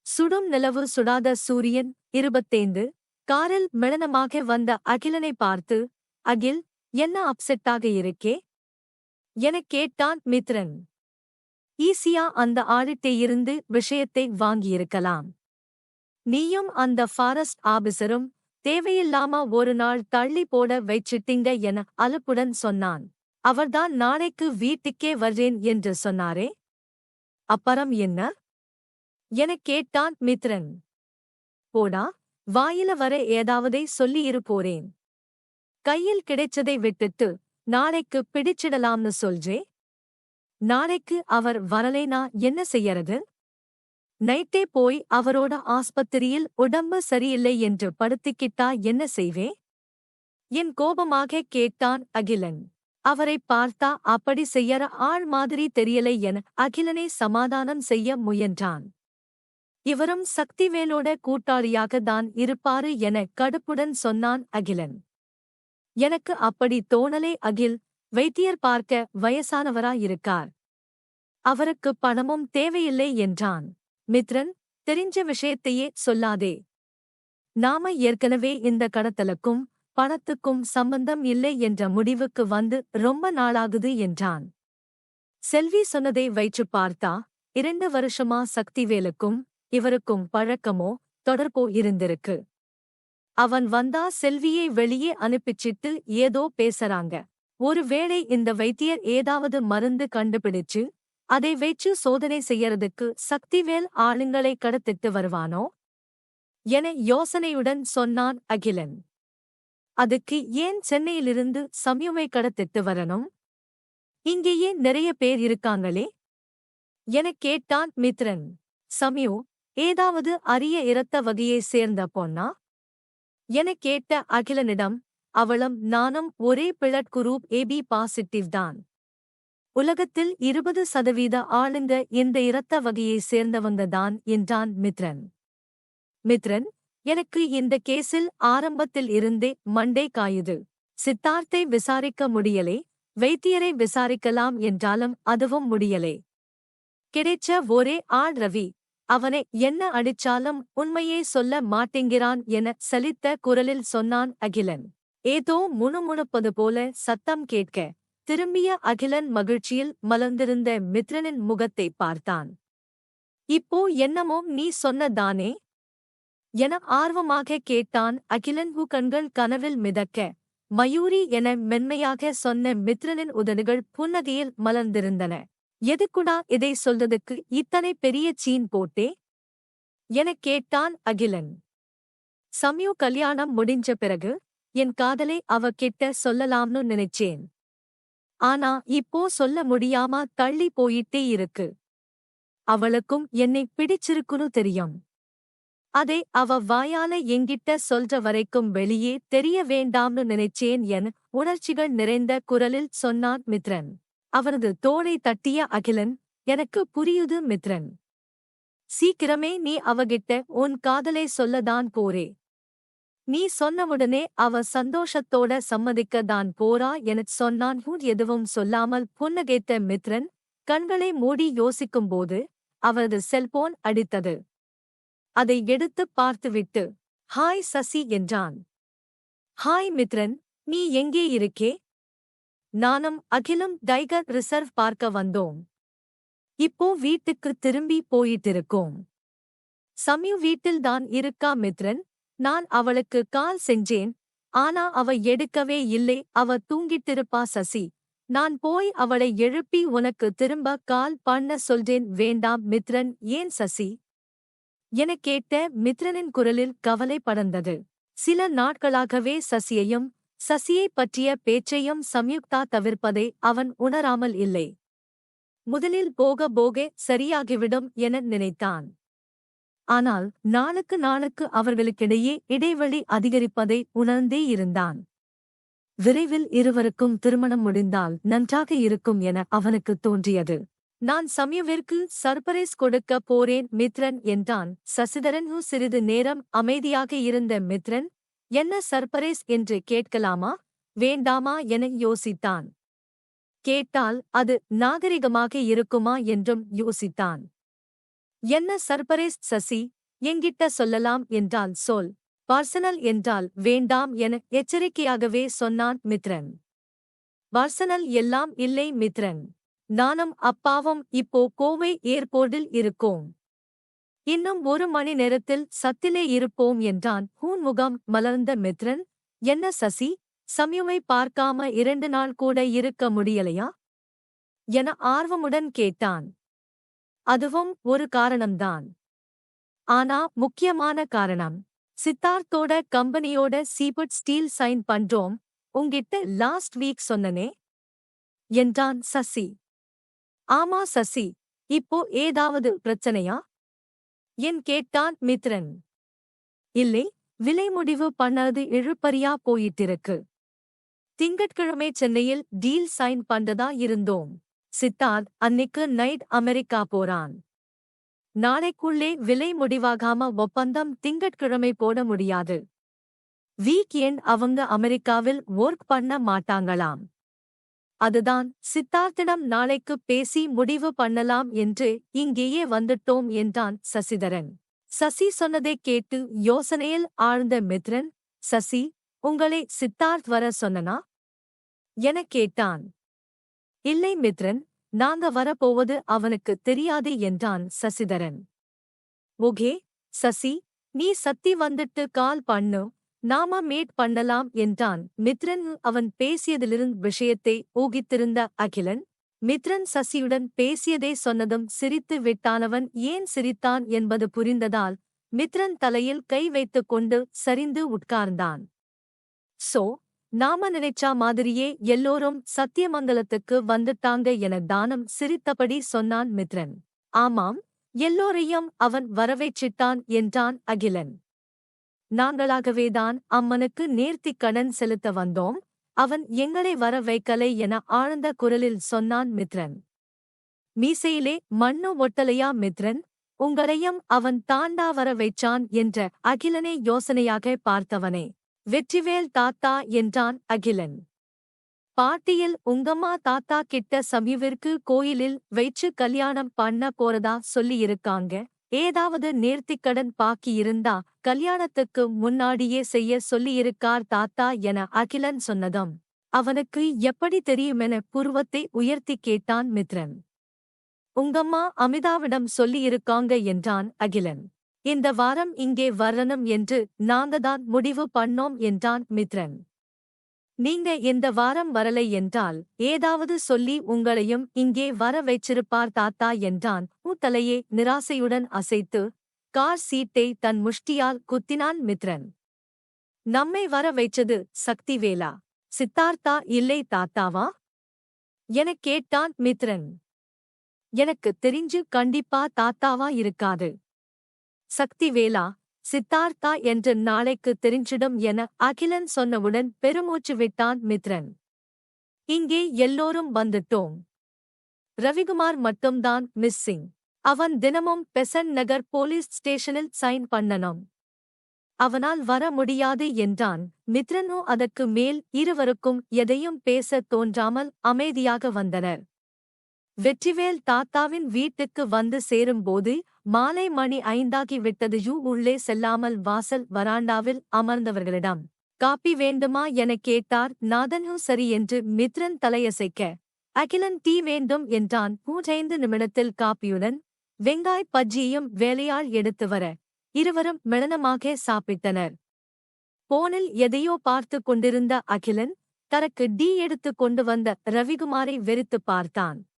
சுடும் நிலவு சுடாத சூரியன் 25 காரில் மெளனமாக வந்த அகிலனை பார்த்து, அகில், என்ன அப்செட்டாக இருக்கே? எனக் கேட்டான் மித்ரன். ஈஸியா அந்த ஆளிட்டே இருந்து விஷயத்தை வாங்கியிருக்கலாம். நீயும் அந்த ஃபாரஸ்ட் ஆபிசரும் தேவையில்லாம ஒரு நாள் தள்ளி போட வைச்சிட்டீங்க என அலுப்புடன் சொன்னான். அவர்தான் நாளைக்கு வீட்டுக்கே வர்றேன் என்று சொன்னாரே. அப்பறம் என்ன? எனக் கேட்டான் மித்ரன். போடா, வாயில வர ஏதாவதை சொல்லியிரு போறேன். கையில் கிடைச்சதை விட்டுட்டு நாளைக்கு பிடிச்சிடலாம்னு சொல்றே. நாளைக்கு அவர் வரலேனா என்ன செய்யறது? நைட்டே போய் அவரோட ஆஸ்பத்திரியில் உடம்பு சரியில்லை என்று படுத்திக்கிட்டா என்ன செய்வே? என் கோபமாக கேட்டான் அகிலன். அவரைப் பார்த்தா அப்படி செய்யற ஆள் மாதிரி தெரியலை என அகிலனை சமாதானம் செய்ய முயன்றான். இவரும் சக்திவேலோட கூட்டாளியாக தான் இருப்பாரு என கடுப்புடன் சொன்னான் அகிலன். எனக்கு அப்படி தோணலே அகில், வைத்தியர் பார்க்க வயசானவரா இருக்கார். அவருக்கு பணமும் தேவையில்லை என்றான். மித்ரன், தெரிஞ்ச விஷயத்தையே சொல்லாதே. நாம ஏற்கனவே இந்த கடத்தலுக்கும் பணத்துக்கும் சம்பந்தம் இல்லை என்ற முடிவுக்கு வந்து ரொம்ப நாளாகுது என்றான். செல்வி சொன்னதை வைச்சுப் பார்த்தா 2 வருஷமா சக்திவேலுக்கும் இவருக்கும் பழக்கமோ தொடர்போ இருந்திருக்கு. அவன் வந்தா செல்வியை வெளியே அனுப்பிச்சிட்டு ஏதோ பேசறாங்க. ஒருவேளை இந்த வைத்தியர் ஏதாவது மருந்து கண்டுபிடிச்சு அதை வைச்சு சோதனை செய்யறதுக்கு சக்திவேல் ஆளுங்களை கடத்திட்டு வருவானோ என யோசனையுடன் சொன்னான் அகிலன். அதுக்கு ஏன் சென்னையிலிருந்து சம்யுவை கடத்திட்டு வரணும்? இங்கேயே நிறைய பேர் இருக்காங்களே எனக் கேட்டான் மித்ரன். சம்யு ஏதாவது அரிய இரத்த வகையை சேர்ந்த பொண்ணா எனக் கேட்ட அகிலனிடம், அவளும் நானும் ஒரே பிளட் குரூப் AB பாசிட்டிவ் தான். உலகத்தில் 20% ஆளுங்க இந்த இரத்த வகையை சேர்ந்தவங்க தான் என்றான் மித்ரன். மித்ரன், எனக்கு இந்த கேஸில் ஆரம்பத்தில் இருந்தே மண்டை காயுது. சித்தார்த்தை விசாரிக்க முடியலே, வைத்தியரை விசாரிக்கலாம் என்றாலும் அதுவும் முடியலே. கிடைச்ச ஒரே ஆள் ரவி. அவனை என்ன அடிச்சாலும் உண்மையே சொல்ல மாட்டேங்கிறான் என சலித்த குரலில் சொன்னான் அகிலன். ஏதோ முணுமுணுப்பது போல சத்தம் கேட்க திரும்பிய அகிலன் மகிழ்ச்சியில் மலர்ந்திருந்த மித்ரனின் முகத்தை பார்த்தான். இப்போ என்னமோ நீ சொன்னதானே என ஆர்வமாக கேட்டான் அகிலன். கண்கள் கனவில் மிதக்க மயூரி என மென்மையாக சொன்ன மித்ரனின் உதடுகள் புன்னகையில் மலர்ந்திருந்தன. எதுக்குடா இதை சொல்றதுக்கு இத்தனை பெரிய சீன் போட்டே எனக் கேட்டான் அகிலன். சம்யு கல்யாணம் முடிஞ்ச பிறகு என் காதலை அவ கிட்ட சொல்லலாம்னு நினைச்சேன். ஆனா இப்போ சொல்ல முடியாம தள்ளி போயிட்டே இருக்கு. அவளுக்கும் என்னை பிடிச்சிருக்குன்னு தெரியும். அதை அவ வாயால என்கிட்ட சொல்ற வரைக்கும் வெளியே தெரிய வேண்டாம்னு நினைச்சேன் என உணர்ச்சிகள் நிறைந்த குரலில் சொன்னான் மித்ரன். அவனது தோளை தட்டிய அகிலன், எனக்கு புரியுது மித்ரன். சீக்கிரமே நீ அவகிட்ட உன் காதலை சொல்லதான் போறே. நீ சொன்னவுடனே அவ சந்தோஷத்தோட சம்மதிக்க தான் போறா எனச் சொன்னான். எதுவும் சொல்லாமல் புன்னகைத்த மித்ரன் கண்களை மூடி யோசிக்கும்போது அவரது செல்போன் அடித்தது. அதை எடுத்துப் பார்த்துவிட்டு, ஹாய் சசி என்றான். ஹாய் மித்ரன், நீ எங்கே இருக்கே? நானும் அகிலும் டைகர் ரிசர்வ் பார்க்க வந்தோம். இப்போ வீட்டுக்கு திரும்பி போயிட்டிருக்கோம். சம்யு வீட்டில்தான் இருக்கா மித்ரன். நான் அவளுக்கு கால் செஞ்சேன். ஆனா அவ எடுக்கவே இல்லை. அவ தூங்கிட்டிருப்பா சசி. நான் போய் அவளை எழுப்பி உனக்கு திரும்ப கால் பண்ண சொல்றேன். வேண்டாம் மித்ரன். ஏன் சசி எனக் கேட்ட மித்ரனின் குரலில் கவலை படர்ந்தது. சில நாட்களாகவே சசியையும் சசியைப் பற்றிய பேச்சையும் சம்யுக்தா தவிர்ப்பதை அவன் உணராமல் இல்லை. முதலில் போக போக சரியாகிவிடும் என நினைத்தான். ஆனால் நாளுக்கு நாளுக்கு அவர்களுக்கிடையே இடைவெளி அதிகரிப்பதை உணர்ந்தே இருந்தான். விரைவில் இருவருக்கும் திருமணம் முடிந்தால் நன்றாக இருக்கும் என அவனுக்கு தோன்றியது. நான் சம்யுவிற்கு சர்ப்ரைஸ் கொடுக்க போறேன் மித்ரன் என்றான். சசிதரன் சிறிது நேரம் அமைதியாக இருந்த மித்ரன், என்ன சர்ப்ரைஸ் என்று கேட்கலாமா வேண்டாமா என யோசித்தான். கேட்டால் அது நாகரிகமாக இருக்குமா என்றும் யோசித்தான். என்ன சர்பரைஸ் சசி, என்கிட்ட சொல்லலாம் என்றால் சொல், பர்சனல் என்றால் வேண்டாம் என எச்சரிக்கையாகவே சொன்னான் மித்ரன். பர்சனல் எல்லாம் இல்லை மித்ரன். நானும் அப்பாவும் இப்போ கோவை ஏர்போர்ட்டில் இருக்கோம். இன்னும் 1 மணி நேரத்தில் சத்திலே இருப்போம் என்றான். முகம் மலர்ந்த மித்ரன், என்ன சசி, சம்யுவை பார்க்காம 2 நாள் கூட இருக்க முடியலையா என ஆர்வமுடன் கேட்டான். அதுவும் ஒரு காரணம்தான். ஆனா முக்கியமான காரணம். சித்தார்த்தோட கம்பெனியோட சீபட் ஸ்டீல் சைன் பண்றோம், உங்கிட்ட லாஸ்ட் வீக் சொன்னனே என்றான் சசி. ஆமா சசி, இப்போ ஏதாவது பிரச்சனையா என் கேட்டான் மித்ரன். இல்லை, விலை முடிவு பண்ணது இழுபறியா போயிட்டிருக்கு. திங்கட்கிழமை சென்னையில் டீல் சைன் பண்றதா இருந்தோம். சித்தார்த் அன்னிக்கு நைட் அமெரிக்கா போறான். நாளைக்குள்ளே விலை முடிவாகாம ஒப்பந்தம் திங்கட்கிழமை போட முடியாது. வீக் எண்ட் அவங்க அமெரிக்காவில் ஒர்க் பண்ண மாட்டாங்களாம். அதுதான் சித்தார்த்திடம் நாளைக்கு பேசி முடிவு பண்ணலாம் என்று இங்கேயே வந்துட்டோம் என்றான் சசிதரன். சசி சொன்னதைக் கேட்டு யோசனையில் ஆழ்ந்த மித்ரன், சசி, உங்களை சித்தார்த் வர சொன்னனா எனக் கேட்டான். இல்லை மித்ரன், நாங்க வரப்போவது அவனுக்கு தெரியாது என்றான் சசிதரன். ஓகே சசி, நீ சத்தி வந்துட்டு கால் பண்ணு, நாம மீட் பண்ணலாம் என்றான் மித்ரன். அவன் பேசியதிலிருந்து விஷயத்தை ஊகித்திருந்த அகிலன், மித்ரன் சசியுடன் பேசியதை சொன்னதும் சிரித்து விட்டானவன் ஏன் சிரித்தான் என்பது புரிந்ததால் மித்ரன் தலையில் கை வைத்துக் கொண்டு சரிந்து உட்கார்ந்தான். சோ, நாம நினைச்சா மாதிரியே எல்லோரும் சத்தியமங்கலத்துக்கு வந்துட்டாங்க என தானம் சிரித்தபடி சொன்னான் மித்ரன். ஆமாம், எல்லோரையும் அவன் வரவேற்றிட்டான் என்றான் அகிலன். நாங்களாகவேதான் அம்மனுக்கு நேர்த்திக் கடன் செலுத்த வந்தோம், அவன் எங்களை வர வைக்கலை என ஆழ்ந்த குரலில் சொன்னான் மித்ரன். மீசையிலே மண்ணு ஒட்டலையா மித்ரன், உங்களையும் அவன் தாண்டா வர வைச்சான் என்ற அகிலனை யோசனையாக பார்த்தவனே. வெற்றிவேல் தாத்தா என்றான் அகிலன். பாட்டியில் உங்கம்மா தாத்தா கிட்ட சம்யுவிற்கு கோயிலில் வைச்சு கல்யாணம் பண்ண போறதா சொல்லியிருக்காங்க. ஏதாவது நேர்த்திக்கடன் பாக்கி இருந்தா கல்யாணத்துக்கு முன்னாடியே செய்ய சொல்லியிருக்கார் தாத்தா என அகிலன் சொன்னதும் அவனுக்கு எப்படி தெரியுமென புருவத்தை உயர்த்தி கேட்டான் மித்ரன். உங்கம்மா அமிதாவிடம் சொல்லியிருக்காங்க என்றான் அகிலன். இந்த வாரம் இங்கே வரணும் என்று நாங்கதான் முடிவு பண்ணோம் என்றான் மித்ரன். நீங்க இந்த வாரம் வரலை என்றால் ஏதாவது சொல்லி உங்களையும் இங்கே வர வைச்சிருப்பார் தாத்தா என்றான். தலையை நிராசையுடன் அசைத்து கார் சீட்டை தன் முஷ்டியால் குத்தினான் மித்ரன். நம்மை வர வைச்சது சக்திவேலா, சித்தார்த்தா இல்லை தாத்தாவா எனக் கேட்டான் மித்ரன். எனக்கு தெரிஞ்சு கண்டிப்பா தாத்தாவா இருக்காது. சக்திவேலா, சித்தார்த்தா என்று நாளைக்கு தெரிஞ்சிடும் என அகிலன் சொன்னவுடன் பெருமூச்சு விட்டான் மித்ரன். இங்கே எல்லோரும் வந்துட்டோம். ரவிகுமார் மட்டும்தான் மிஸ்ஸிங். அவன் தினமும் பெசன்ட் நகர் போலீஸ் ஸ்டேஷனில் சைன் பண்ணணும். அவனால் வர முடியாது என்றான் மித்ரனோ. அதற்கு மேல் இருவருக்கும் எதையும் பேசத் தோன்றாமல் அமைதியாக வந்தனர். வெற்றிவேல் தாத்தாவின் வீட்டுக்கு வந்து சேரும்போது மாலை மணி 5 உள்ளே செல்லாமல் வாசல் வராண்டாவில் அமர்ந்தவர்களிடம் காப்பி வேண்டுமா எனக் கேட்டார் நாதன். சரி என்று மித்ரன் தலையசைக்க அகிலன் டீ வேண்டும் என்றான். 5 நிமிடத்தில் காப்பியுடன் வெங்காய் பஜ்ஜியும் வேலையாள் எடுத்து வர இருவரும் மெளனமாக சாப்பிட்டனர். போனில் எதையோ பார்த்து கொண்டிருந்த அகிலன் தனக்கு டீ எடுத்துக் கொண்டு வந்த ரவிகுமாரை வெறித்துப் பார்த்தான்.